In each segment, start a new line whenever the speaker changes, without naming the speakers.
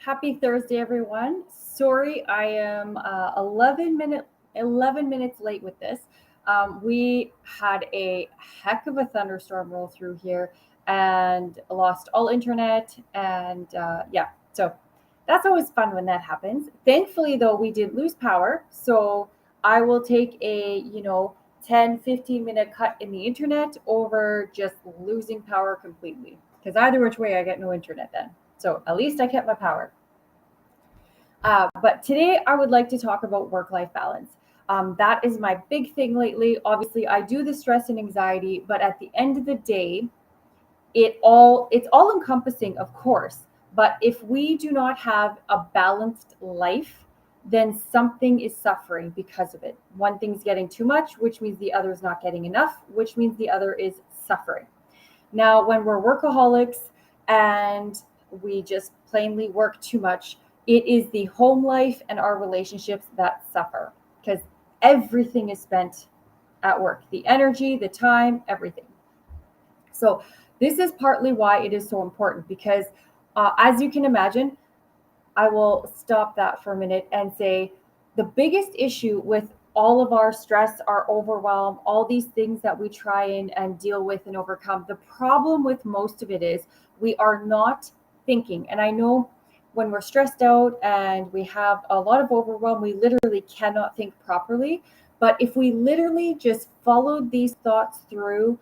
Happy Thursday, everyone. Sorry, I am 11 minutes late with this. We had a heck of a thunderstorm roll through here and lost all internet. And yeah, so that's always fun when that happens. Thankfully, though, we did lose power. So I will take a, 10-15 minute cut in the internet over just losing power completely. Because either which way, I get no internet then. So at least I kept my power. But today I would like to talk about work-life balance. That is my big thing lately. Obviously, I do the stress and anxiety, but at the end of the day, it's all encompassing, of course. But if we do not have a balanced life, then something is suffering because of it. One thing's getting too much, which means the other is not getting enough, which means the other is suffering. Now, when we're workaholics and we just plainly work too much, it is the home life and our relationships that suffer because everything is spent at work, the energy, the time, everything. So, this is partly why it is so important because, as you can imagine, I will stop that for a minute and say the biggest issue with all of our stress, our overwhelm, all these things that we try and deal with and overcome, the problem with most of it is we are not thinking. And I know when we're stressed out and we have a lot of overwhelm, we literally cannot think properly. But if we literally just followed these thoughts through,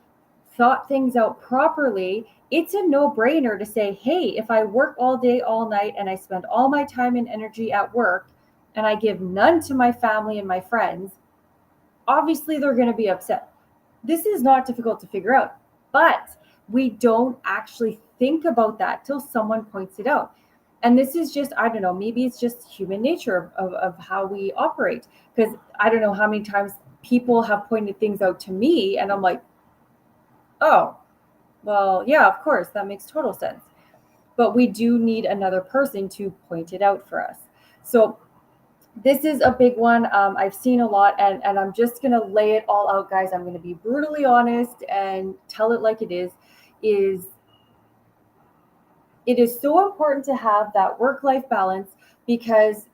thought things out properly, it's a no-brainer to say, hey, if I work all day, all night, and I spend all my time and energy at work, and I give none to my family and my friends, obviously they're going to be upset. This is not difficult to figure out, but we don't actually think about that till someone points it out. And this is just, I don't know, maybe it's just human nature of how we operate. Because I don't know how many times people have pointed things out to me, and I'm like, oh, well, yeah, of course, that makes total sense. But we do need another person to point it out for us. So this is a big one. I've seen a lot, and I'm just gonna lay it all out, guys. I'm gonna be brutally honest and tell it like it is. Is it is so important to have that work-life balance because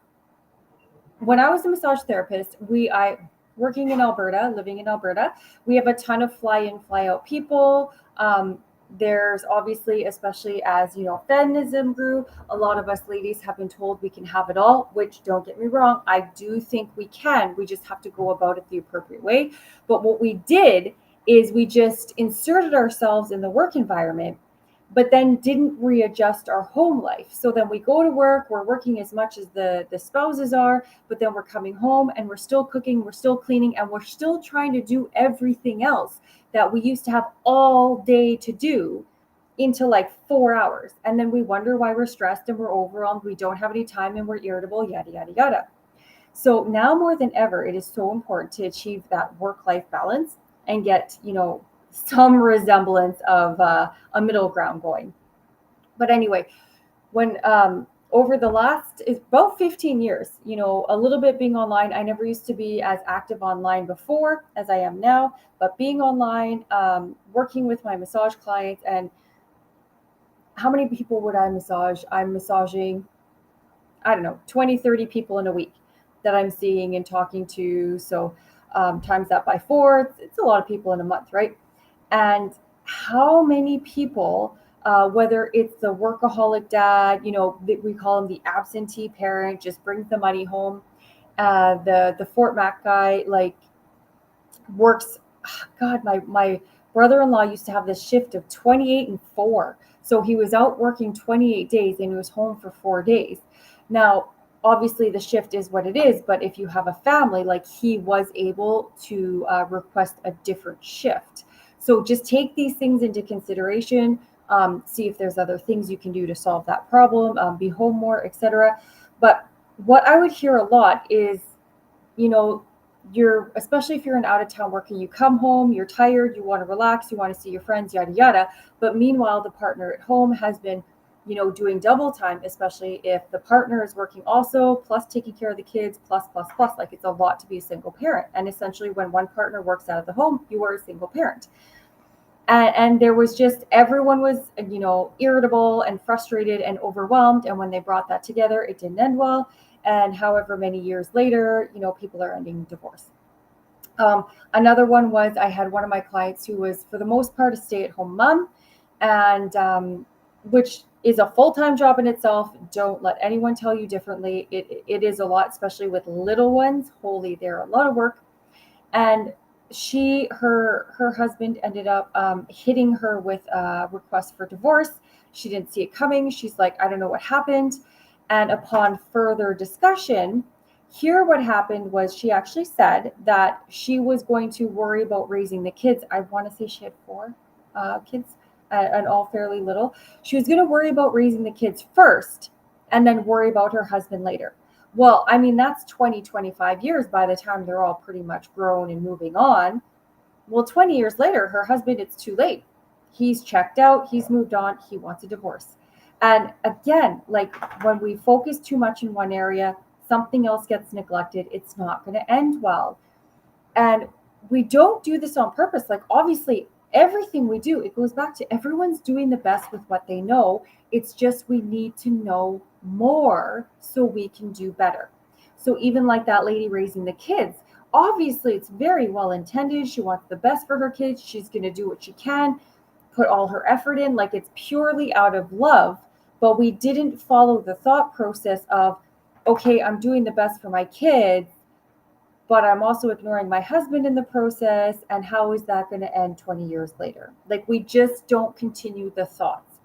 when I was a massage therapist, I working in Alberta, living in Alberta, we have a ton of fly in, fly out people. There's obviously, especially as feminism grew, a lot of us ladies have been told we can have it all, which don't get me wrong, I do think we can. We just have to go about it the appropriate way. But what we did is we just inserted ourselves in the work environment but then didn't readjust our home life. So then we go to work, we're working as much as the spouses are, but then we're coming home and we're still cooking, we're still cleaning, and we're still trying to do everything else that we used to have all day to do into like 4 hours. And then we wonder why we're stressed and we're overwhelmed, we don't have any time and we're irritable, yada, yada, yada. So now more than ever, it is so important to achieve that work-life balance and get, some resemblance of a middle ground going. But anyway, when over the last is about 15 years, a little bit being online, I never used to be as active online before as I am now, but being online, working with my massage clients, and how many people would I massage? I'm massaging, I don't know, 20, 30 people in a week that I'm seeing and talking to. So times that by four, it's a lot of people in a month, right? And how many people, whether it's the workaholic dad, we call him the absentee parent, just brings the money home. The Fort Mac guy, like, works. God, my brother-in-law used to have this shift of 28 and 4. So he was out working 28 days and he was home for 4 days. Now, obviously the shift is what it is, but if you have a family, like, he was able to request a different shift. So just take these things into consideration, see if there's other things you can do to solve that problem, be home more, etc. But what I would hear a lot is, especially if you're an out of town worker, you come home, you're tired, you want to relax, you want to see your friends, yada, yada. But meanwhile, the partner at home has been, doing double time, especially if the partner is working also, plus taking care of the kids, plus, like, it's a lot to be a single parent. And essentially when one partner works out of the home, you are a single parent. And there was just, everyone was, irritable and frustrated and overwhelmed. And when they brought that together, it didn't end well. And however many years later, people are ending divorce. Another one was, I had one of my clients who was, for the most part, a stay-at-home mom, and which is a full-time job in itself. Don't let anyone tell you differently. It is a lot, especially with little ones. Holy, they're a lot of work. And her husband ended up hitting her with a request for divorce. She didn't see it coming. She's like, I don't know what happened. And upon further discussion, here what happened was, she actually said that she was going to worry about raising the kids. I want to say she had four kids, and all fairly little. She was going to worry about raising the kids first and then worry about her husband later. Well, I mean, that's 20, 25 years by the time they're all pretty much grown and moving on. Well, 20 years later, her husband, it's too late. He's checked out, he's moved on, he wants a divorce. And again, like, when we focus too much in one area, something else gets neglected. It's not going to end well. And we don't do this on purpose. Like, obviously, everything we do, it goes back to, everyone's doing the best with what they know. It's just, we need to know more so we can do better. So even like that lady raising the kids, obviously it's very well intended. She wants the best for her kids. She's going to do what she can, put all her effort in, like, it's purely out of love. But we didn't follow the thought process of, okay, I'm doing the best for my kids, but I'm also ignoring my husband in the process. And how is that going to end 20 years later? Like, we just don't continue the thoughts.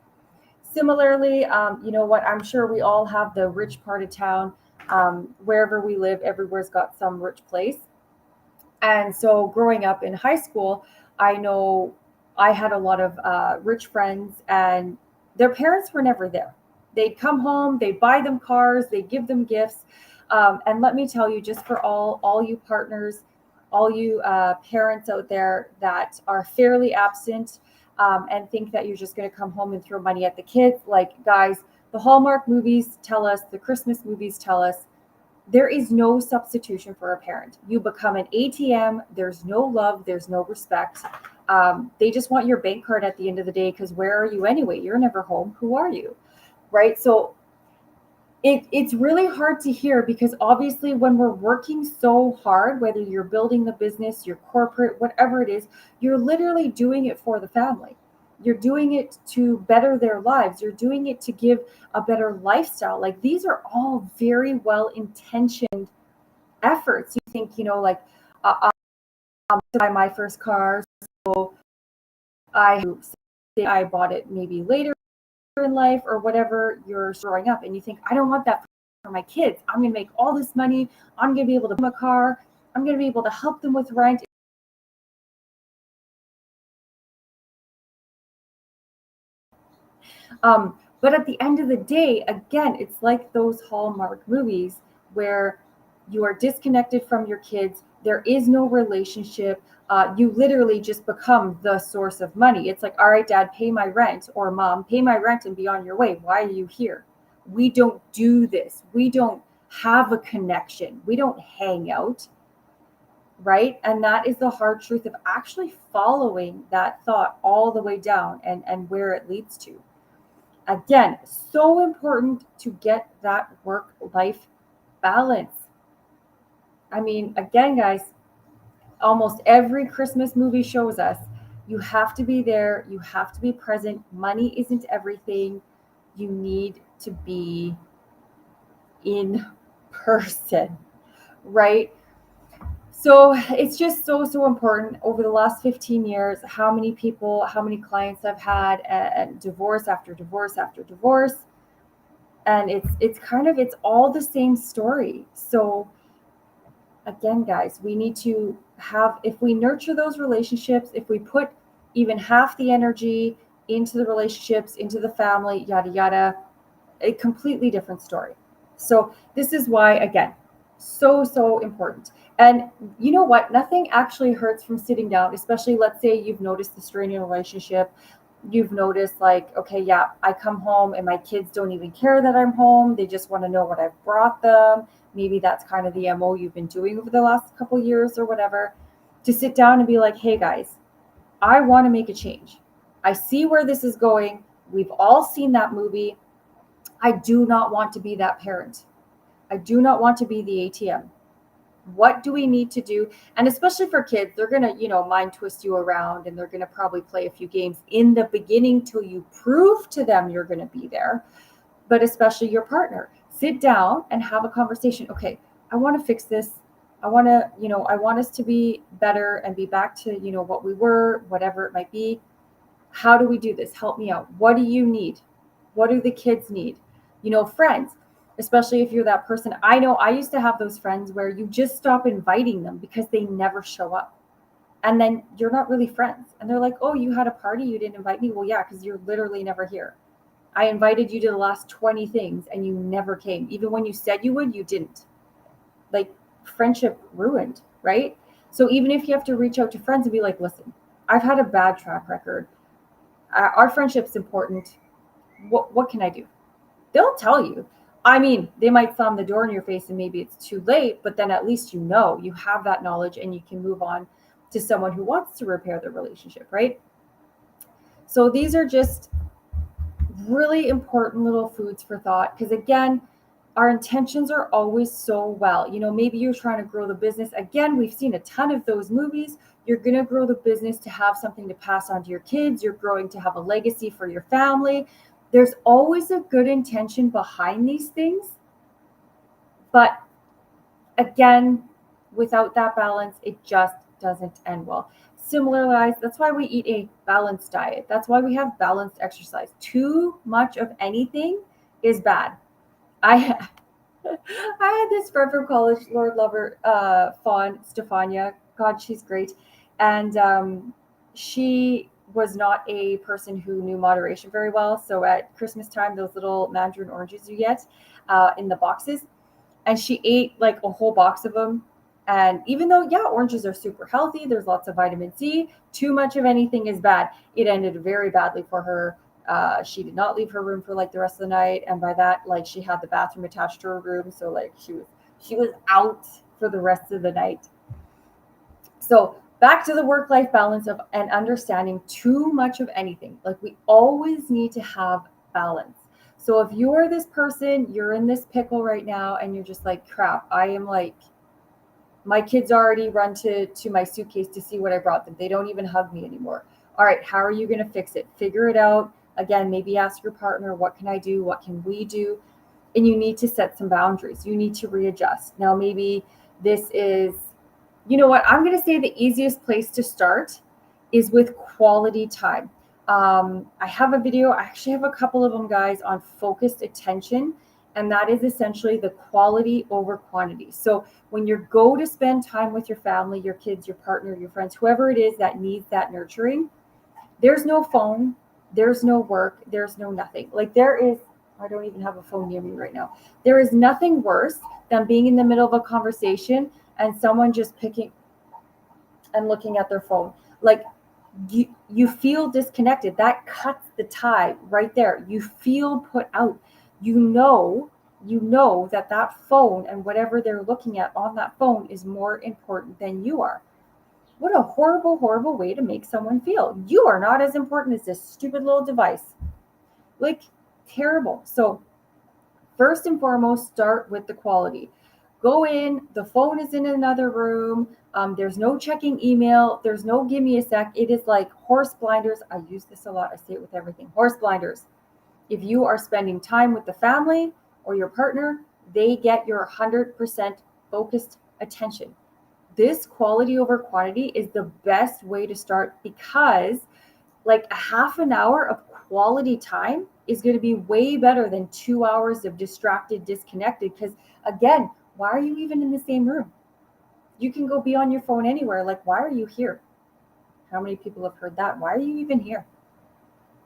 Similarly, you know what? I'm sure we all have the rich part of town. Wherever we live, everywhere's got some rich place. And so growing up in high school, I know I had a lot of rich friends, and their parents were never there. They'd come home, they'd buy them cars, they'd give them gifts. And let me tell you, just for all you partners, all you parents out there that are fairly absent, and think that you're just going to come home and throw money at the kids, like, guys, the Hallmark movies tell us, the Christmas movies tell us, there is no substitution for a parent. You become an ATM. There's no love. There's no respect. They just want your bank card at the end of the day, because where are you anyway? You're never home. Who are you? Right? So it's really hard to hear, because obviously when we're working so hard, whether you're building the business, your corporate, whatever it is, you're literally doing it for the family. You're doing it to better their lives. You're doing it to give a better lifestyle. Like, these are all very well intentioned efforts. You think, like, to buy my first car, so I bought it maybe later in life, or whatever, you're growing up, and you think, I don't want that for my kids. I'm going to make all this money. I'm going to be able to buy them a car. I'm going to be able to help them with rent. But at the end of the day, again, it's like those Hallmark movies where you are disconnected from your kids. There is no relationship. You literally just become the source of money. It's like, all right, dad, pay my rent, or mom, pay my rent and be on your way. Why are you here? We don't do this. We don't have a connection. We don't hang out, right? And that is the hard truth of actually following that thought all the way down, and where it leads to. Again, so important to get that work-life balance. I mean, again, guys, almost every Christmas movie shows us, you have to be there, you have to be present. Money isn't everything. You need to be in person, right? So it's just so important. Over the last 15 years, how many people, how many clients I've had, and divorce after divorce after divorce. And it's all the same story. So again, guys, we need to have, if we nurture those relationships, if we put even half the energy into the relationships, into the family, yada yada, a completely different story. So this is why, again, so important. And you know what? Nothing actually hurts from sitting down, especially, let's say you've noticed the strain in a relationship. You've noticed, like, okay, yeah, I come home and my kids don't even care that I'm home. They just want to know what I've brought them. Maybe that's kind of the MO you've been doing over the last couple years or whatever. To sit down and be like, hey guys, I want to make a change. I see where this is going. We've all seen that movie. I do not want to be that parent. I do not want to be the ATM. What do we need to do? And especially for kids, they're going to, mind twist you around, and they're going to probably play a few games in the beginning till you prove to them you're going to be there. But especially your partner, sit down and have a conversation. Okay, I want to fix this. I want to, I want us to be better and be back to, what we were, whatever it might be. How do we do this? Help me out. What do you need? What do the kids need? Friends, especially if you're that person. I know I used to have those friends where you just stop inviting them because they never show up. And then you're not really friends. And they're like, oh, you had a party, you didn't invite me? Well, yeah, because you're literally never here. I invited you to the last 20 things and you never came. Even when you said you would, you didn't. Like, friendship ruined, right? So even if you have to reach out to friends and be like, listen, I've had a bad track record. Our friendship's important. What can I do? They'll tell you. I mean, they might slam the door in your face and maybe it's too late, but then at least you have that knowledge and you can move on to someone who wants to repair the relationship, right? So these are just really important little foods for thought, because again, our intentions are always so well. Maybe you're trying to grow the business. Again, we've seen a ton of those movies. You're going to grow the business to have something to pass on to your kids. You're growing to have a legacy for your family. There's always a good intention behind these things. But again, without that balance, it just doesn't end well. Similarly, that's why we eat a balanced diet. That's why we have balanced exercise. Too much of anything is bad. I had this friend from college, Lord Lover, Stefania. God, she's great. And she was not a person who knew moderation very well. So at Christmas time, those little mandarin oranges you get in the boxes, and she ate like a whole box of them. And even though, yeah, oranges are super healthy, there's lots of vitamin C, too much of anything is bad. It ended very badly for her. She did not leave her room for like the rest of the night. And by that, like, she had the bathroom attached to her room. So like she was out for the rest of the night. So back to the work-life balance of and understanding too much of anything. Like, we always need to have balance. So if you are this person, you're in this pickle right now and you're just like, crap, I am like, my kids already run to my suitcase to see what I brought them. They don't even hug me anymore. All right, how are you going to fix it? Figure it out. Again, maybe ask your partner, what can I do? What can we do? And you need to set some boundaries. You need to readjust. Now, maybe this is, you know what? I'm going to say the easiest place to start is with quality time. I have a video. I actually have a couple of them, guys, on focused attention. And that is essentially the quality over quantity. So when you go to spend time with your family, your kids, your partner, your friends, whoever it is that needs that nurturing, there's no phone, there's no work, there's no nothing. Like, there is, I don't even have a phone near me right now. There is nothing worse than being in the middle of a conversation and someone just picking and looking at their phone. Like, you feel disconnected. That cuts the tie right there. You feel put out. You know that phone and whatever they're looking at on that phone is more important than you are. What a horrible, horrible way to make someone feel. You are not as important as this stupid little device. Like, terrible. So first and foremost, start with the quality. Go in, the phone is in another room. There's no checking email. There's no give me a sec. It is like horse blinders. I use this a lot. I say it with everything. Horse blinders. If you are spending time with the family or your partner, they get your 100% focused attention. This quality over quantity is the best way to start, because like a half an hour of quality time is going to be way better than 2 hours of distracted, disconnected. Because again, why are you even in the same room? You can go be on your phone anywhere. Like, why are you here? How many people have heard that? Why are you even here?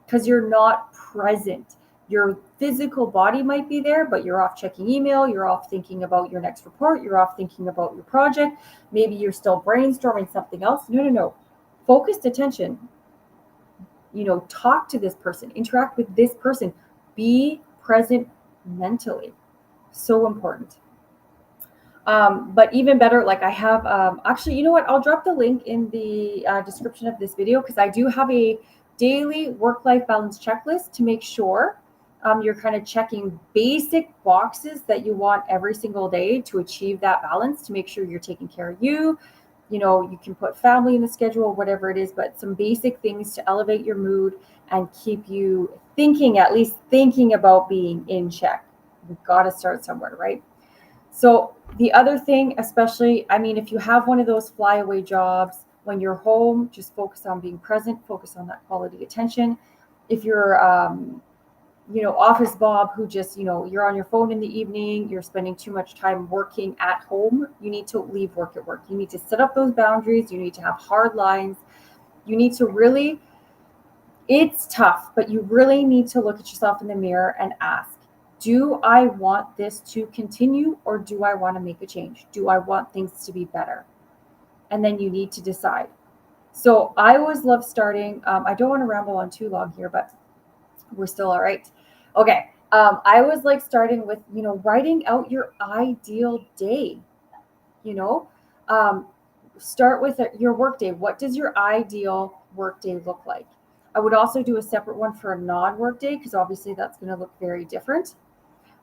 Because you're not present. Your physical body might be there, but you're off checking email. You're off thinking about your next report. You're off thinking about your project. Maybe you're still brainstorming something else. No. Focused attention. Talk to this person. Interact with this person. Be present mentally. So important. But even better, like I have, actually, you know what? I'll drop the link in the description of this video because I do have a daily work-life balance checklist to make sure you're kind of checking basic boxes that you want every single day to achieve that balance, to make sure you're taking care of you. You know, you can put family in the schedule, whatever it is, but some basic things to elevate your mood and keep you thinking, at least thinking about being in check. We've got to start somewhere, right? So the other thing, especially, I mean, if you have one of those flyaway jobs, when you're home, just focus on being present, focus on that quality attention. If you're, office Bob who just, you're on your phone in the evening, you're spending too much time working at home, you need to leave work at work. You need to set up those boundaries. You need to have hard lines. You need to really, it's tough, but you really need to look at yourself in the mirror and ask, do I want this to continue or do I want to make a change? Do I want things to be better? And then you need to decide. So I always love starting. I don't want to ramble on too long here, but we're still all right. Okay. I always like starting with, writing out your ideal day, you know, um, start with your work day. What does your ideal work day look like? I would also do a separate one for a non-work day because obviously that's going to look very different.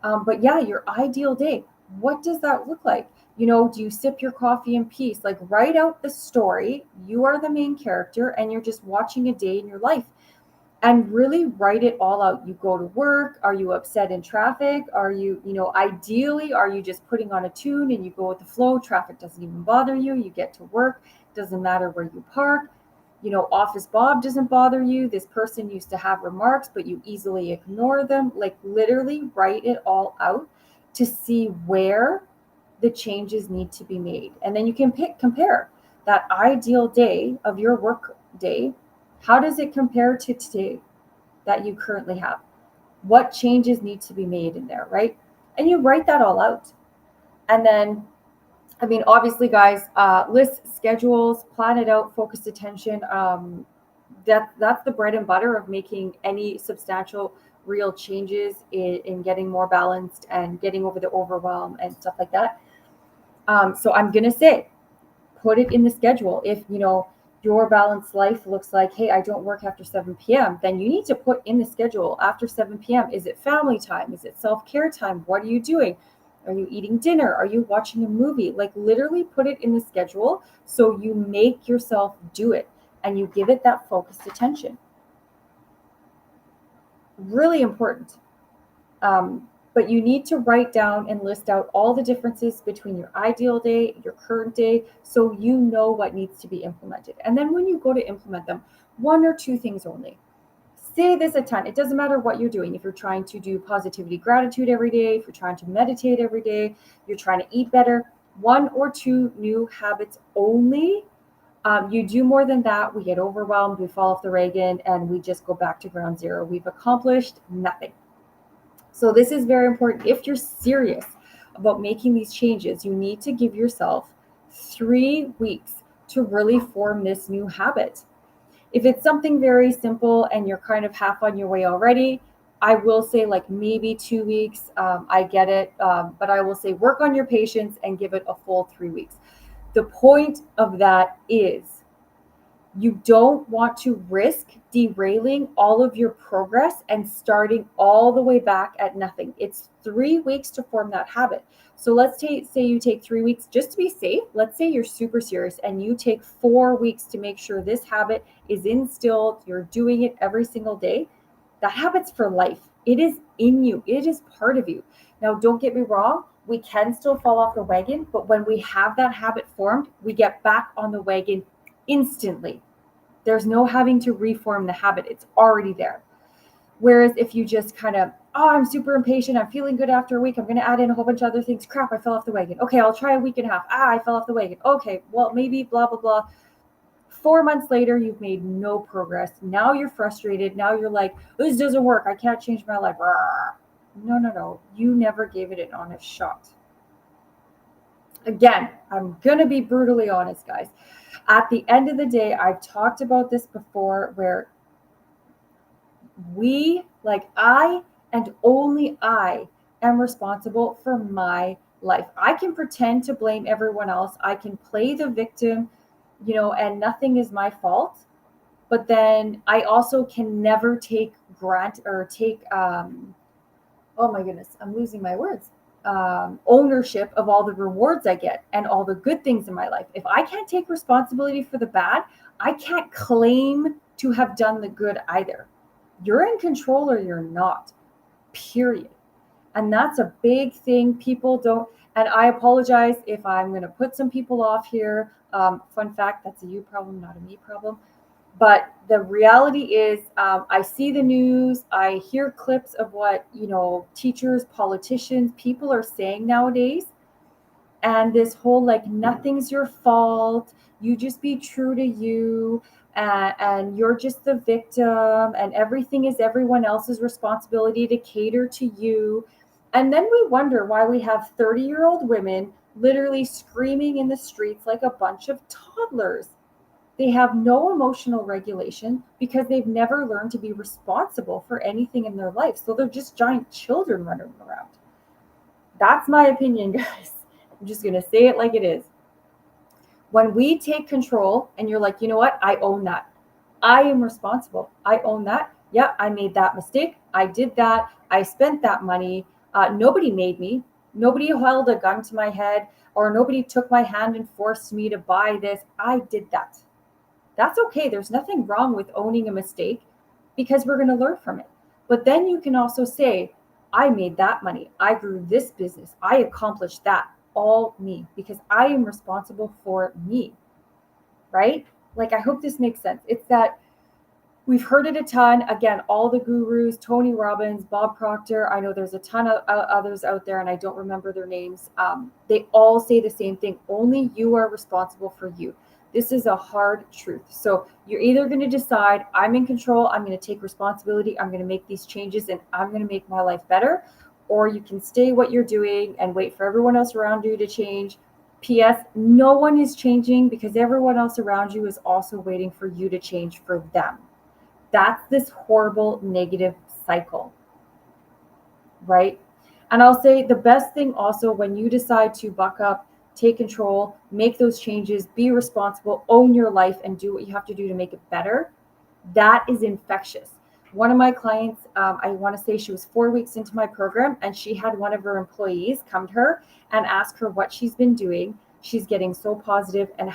But yeah, your ideal day, what does that look like? Do you sip your coffee in peace? Like, write out the story. You are the main character and you're just watching a day in your life, and really write it all out. You go to work. Are you upset in traffic? Are you, ideally, are you just putting on a tune and you go with the flow? Traffic doesn't even bother you. You get to work. Doesn't matter where you park. Office Bob doesn't bother you. This person used to have remarks, but you easily ignore them. Like, literally write it all out to see where the changes need to be made. And then you can compare that ideal day of your work day. How does it compare to today that you currently have? What changes need to be made in there, right? And you write that all out. And then, I mean, obviously, guys, list schedules, plan it out, focused attention. That's the bread and butter of making any substantial, real changes in getting more balanced and getting over the overwhelm and stuff like that. So I'm gonna say, put it in the schedule. If your balanced life looks like, hey, I don't work after 7 p.m., then you need to put in the schedule after 7 p.m. Is it family time? Is it self-care time? What are you doing? Are you eating dinner? Are you watching a movie? Like, literally put it in the schedule so you make yourself do it and you give it that focused attention. Really important. But you need to write down and list out all the differences between your ideal day, your current day, so you know what needs to be implemented. And then when you go to implement them, one or two things only. Say this a ton. It doesn't matter what you're doing. If you're trying to do positivity, gratitude every day, if you're trying to meditate every day, you're trying to eat better, one or two new habits only. You do more than that, we get overwhelmed, we fall off the wagon, and we just go back to ground zero. We've accomplished nothing. So this is very important. If you're serious about making these changes, you need to give yourself 3 weeks to really form this new habit. If it's something very simple and you're kind of half on your way already, I will say like maybe 2 weeks. I get it. But I will say work on your patience and give it a full 3 weeks. The point of that is you don't want to risk derailing all of your progress and starting all the way back at nothing. It's 3 weeks to form that habit. So let's say you take 3 weeks just to be safe. Let's say you're super serious and you take 4 weeks to make sure this habit is instilled. You're doing it every single day. The habit's for life. It is in you. It is part of you. Now, don't get me wrong. We can still fall off the wagon, but when we have that habit formed, we get back on the wagon instantly. There's no having to reform the habit. It's already there. Whereas if you just kind of, oh, I'm super impatient. I'm feeling good after a week. I'm going to add in a whole bunch of other things. Crap, I fell off the wagon. Okay, I'll try a week and a half. I fell off the wagon. Okay, well, maybe blah, blah, blah. 4 months later, you've made no progress. Now you're frustrated. Now you're like, this doesn't work. I can't change my life. No. You never gave it an honest shot. Again, I'm going to be brutally honest, guys. At the end of the day, I've talked about this before where I and only I am responsible for my life. I can pretend to blame everyone else. I can play the victim, and nothing is my fault. But then I also can never take grant or take oh my goodness, I'm losing my words. Ownership of all the rewards I get and all the good things in my life. If I can't take responsibility for the bad, I can't claim to have done the good either. You're in control or you're not, period. And that's a big thing. People don't, and I apologize if I'm going to put some people off here. Fun fact, that's a you problem, not a me problem. But the reality is, I see the news, I hear clips of what, teachers, politicians, people are saying nowadays. And this whole like, nothing's your fault, you just be true to you, and you're just the victim, and everything is everyone else's responsibility to cater to you. And then we wonder why we have 30-year-old women literally screaming in the streets like a bunch of toddlers. They have no emotional regulation because they've never learned to be responsible for anything in their life. So they're just giant children running around. That's my opinion, guys. I'm just going to say it like it is. When we take control and you're like, you know what? I own that. I am responsible. I own that. Yeah, I made that mistake. I did that. I spent that money. Nobody made me. Nobody held a gun to my head, or nobody took my hand and forced me to buy this. I did that. That's okay. There's nothing wrong with owning a mistake because we're going to learn from it. But then you can also say, I made that money. I grew this business. I accomplished that. All me, because I am responsible for me. Right? Like, I hope this makes sense. It's that we've heard it a ton. Again, all the gurus, Tony Robbins, Bob Proctor. I know there's a ton of others out there and I don't remember their names. They all say the same thing. Only you are responsible for you. This is a hard truth. So you're either going to decide, I'm in control, I'm going to take responsibility, I'm going to make these changes, and I'm going to make my life better. Or you can stay what you're doing and wait for everyone else around you to change. P.S. No one is changing because everyone else around you is also waiting for you to change for them. That's this horrible negative cycle, right? And I'll say the best thing also, when you decide to buck up, take control, make those changes, be responsible, own your life, and do what you have to do to make it better, that is infectious. One of my clients, I want to say she was 4 weeks into my program, and she had one of her employees come to her and ask her what she's been doing. She's getting so positive, and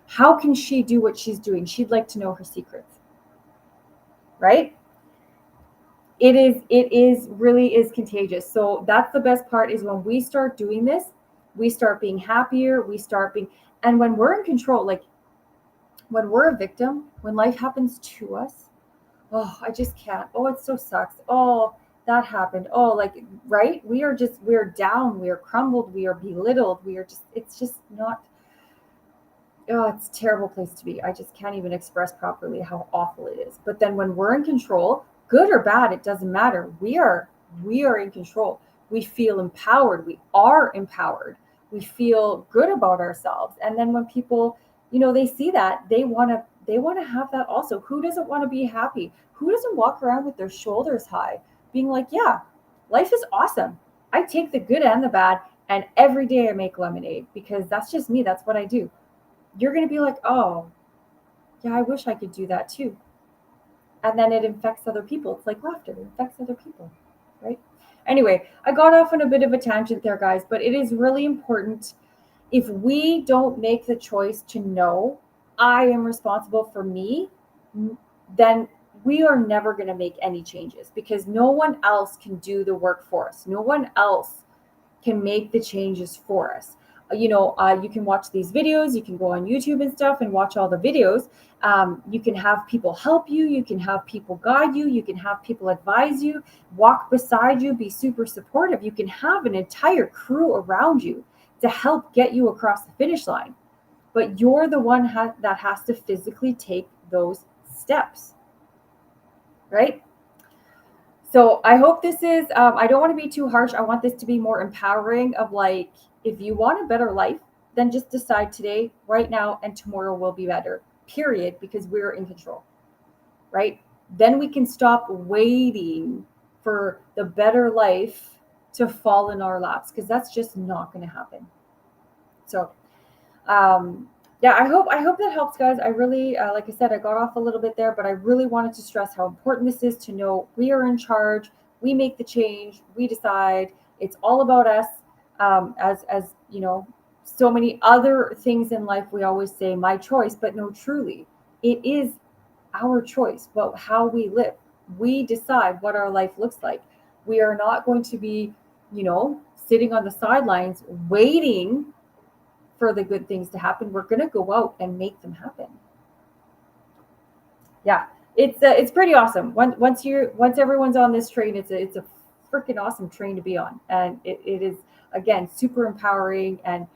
how can she do what she's doing? She'd like to know her secrets, right? It really is contagious. So that's the best part, is when we start doing this, we start being happier, and when we're in control, like when we're a victim, when life happens to us, oh, I just can't. Oh, it so sucks. Oh, that happened. Oh, like, right? We're down, we are crumbled, we are belittled, it's just not, oh, it's a terrible place to be. I just can't even express properly how awful it is. But then when we're in control, good or bad, it doesn't matter. We are in control. We feel empowered. We are empowered. We feel good about ourselves. And then when people, they see that, they want to have that also. Who doesn't want to be happy? Who doesn't walk around with their shoulders high, being like, yeah, life is awesome. I take the good and the bad, and every day I make lemonade, because that's just me. That's what I do. You're going to be like, oh, yeah, I wish I could do that too. And then it infects other people. It's like laughter, it infects other people, right? Anyway, I got off on a bit of a tangent there, guys, but it is really important. If we don't make the choice to know I am responsible for me, then we are never going to make any changes, because no one else can do the work for us. No one else can make the changes for us. You can watch these videos, you can go on YouTube and stuff and watch all the videos. You can have people help you, you can have people guide you, you can have people advise you, walk beside you, be super supportive. You can have an entire crew around you to help get you across the finish line. But you're the one that has to physically take those steps, right? So I hope this is, I don't want to be too harsh. I want this to be more empowering, of like, if you want a better life, then just decide today, right now, and tomorrow will be better, period, because we're in control, right? Then we can stop waiting for the better life to fall in our laps, because that's just not going to happen. So yeah, I hope that helps, guys. I really, like I said, I got off a little bit there, but I really wanted to stress how important this is to know we are in charge. We make the change. We decide. It's all about us. As you know, so many other things in life, we always say my choice, but no, truly, it is our choice. But how we live, we decide what our life looks like. We are not going to be, sitting on the sidelines waiting for the good things to happen. We're going to go out and make them happen. Yeah, it's pretty awesome. Once everyone's on this train, it's a freaking awesome train to be on, and it is, again, super empowering. And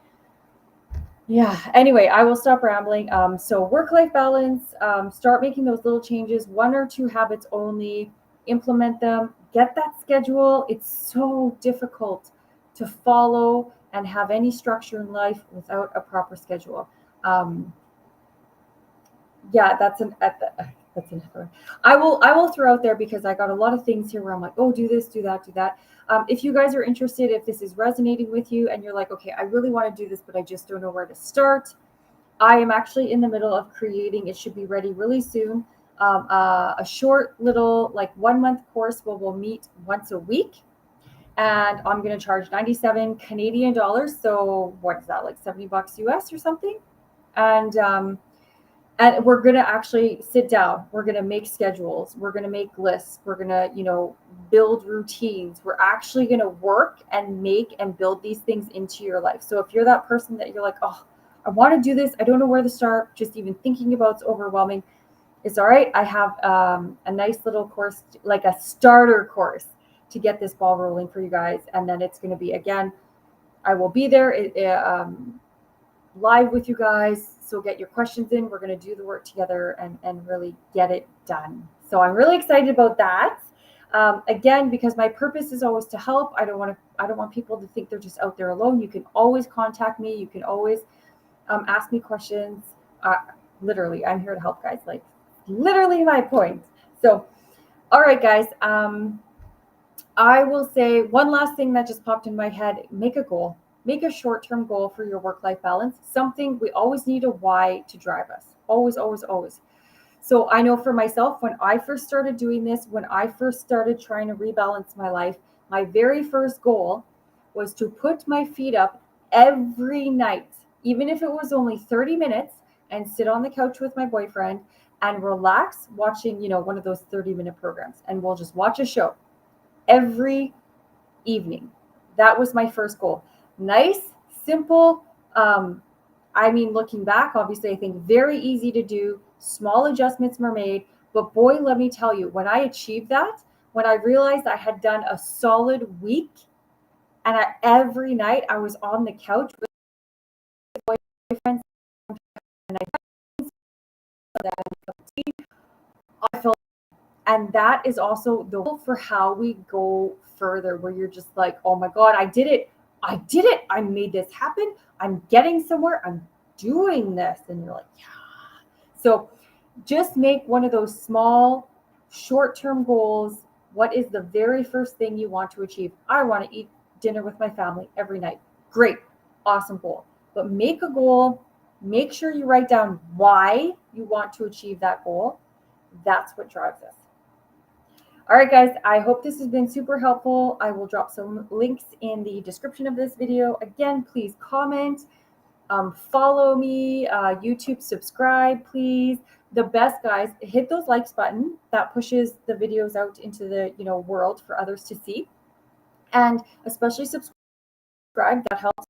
yeah, anyway, I will stop rambling. So work-life balance, start making those little changes, 1 or 2 habits only, implement them, get that schedule. It's so difficult to follow and have any structure in life without a proper schedule. Um, yeah, that's another. I will throw out there, because I got a lot of things here where I'm like, oh, do this, do that, do that. If you guys are interested, if this is resonating with you and you're like, okay, I really want to do this, but I just don't know where to start, I am actually in the middle of creating. It should be ready really soon. A short little, like, 1 month course where we'll meet once a week, and I'm going to charge 97 Canadian dollars. So what is that, like $70 US or something? And we're going to actually sit down. We're going to make schedules. We're going to make lists. We're going to, build routines. We're actually going to work and make and build these things into your life. So if you're that person that you're like, oh, I want to do this, I don't know where to start, just even thinking about it's overwhelming, it's all right. I have a nice little course, like a starter course, to get this ball rolling for you guys. And then it's going to be, again, I will be there live with you guys. So get your questions in. We're going to do the work together and really get it done. So I'm really excited about that. Again, because my purpose is always to help. I don't want people to think they're just out there alone. You can always contact me. You can always ask me questions. Literally, I'm here to help, guys. Like, literally my point. So, all right, guys. I will say one last thing that just popped in my head. Make a goal. Make a short-term goal for your work-life balance. Something, we always need a why to drive us. Always, always, always. So I know for myself, when I first started doing this, when I first started trying to rebalance my life, my very first goal was to put my feet up every night, even if it was only 30 minutes, and sit on the couch with my boyfriend and relax watching, one of those 30-minute programs. And we'll just watch a show every evening. That was my first goal. Nice, simple. Looking back, obviously, I think very easy to do. Small adjustments were made. But boy, let me tell you, when I achieved that, when I realized I had done a solid week, and every night I was on the couch with my boyfriend, and I felt, and that is also the goal for how we go further, where you're just like, oh my God, I did it. I made this happen. I'm getting somewhere. I'm doing this. And you're like, yeah. So just make one of those small, short-term goals. What is the very first thing you want to achieve? I want to eat dinner with my family every night. Great. Awesome goal. But make a goal. Make sure you write down why you want to achieve that goal. That's what drives us. All right, guys, I hope this has been super helpful. I will drop some links in the description of this video. Again, please comment, follow me, YouTube, subscribe, please. The best, guys, hit those likes button. That pushes the videos out into the world for others to see. And especially subscribe. That helps.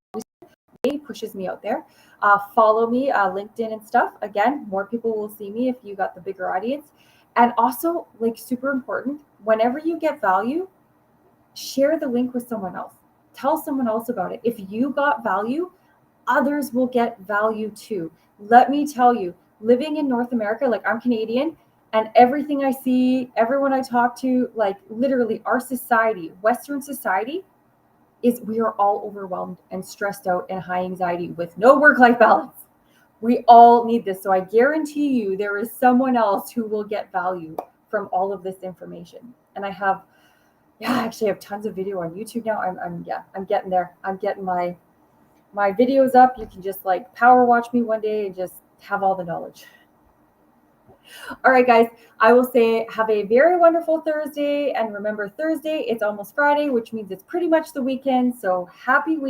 It pushes me out there. Follow me, LinkedIn and stuff. Again, more people will see me if you got the bigger audience. And also, like, super important, whenever you get value, share the link with someone else. Tell someone else about it. If you got value, others will get value too. Let me tell you, living in North America, like, I'm Canadian, and everything I see, everyone I talk to, like, literally our society, Western society, is we are all overwhelmed and stressed out and high anxiety with no work-life balance. We all need this. So I guarantee you there is someone else who will get value from all of this information. And I have Yeah, I actually have tons of video on YouTube now. I'm getting there. I'm getting my videos up. You can just like power watch me one day and just have all the knowledge. All right, guys, I will say have a very wonderful Thursday. And remember, Thursday, it's almost Friday, which means it's pretty much the weekend. So happy weekend.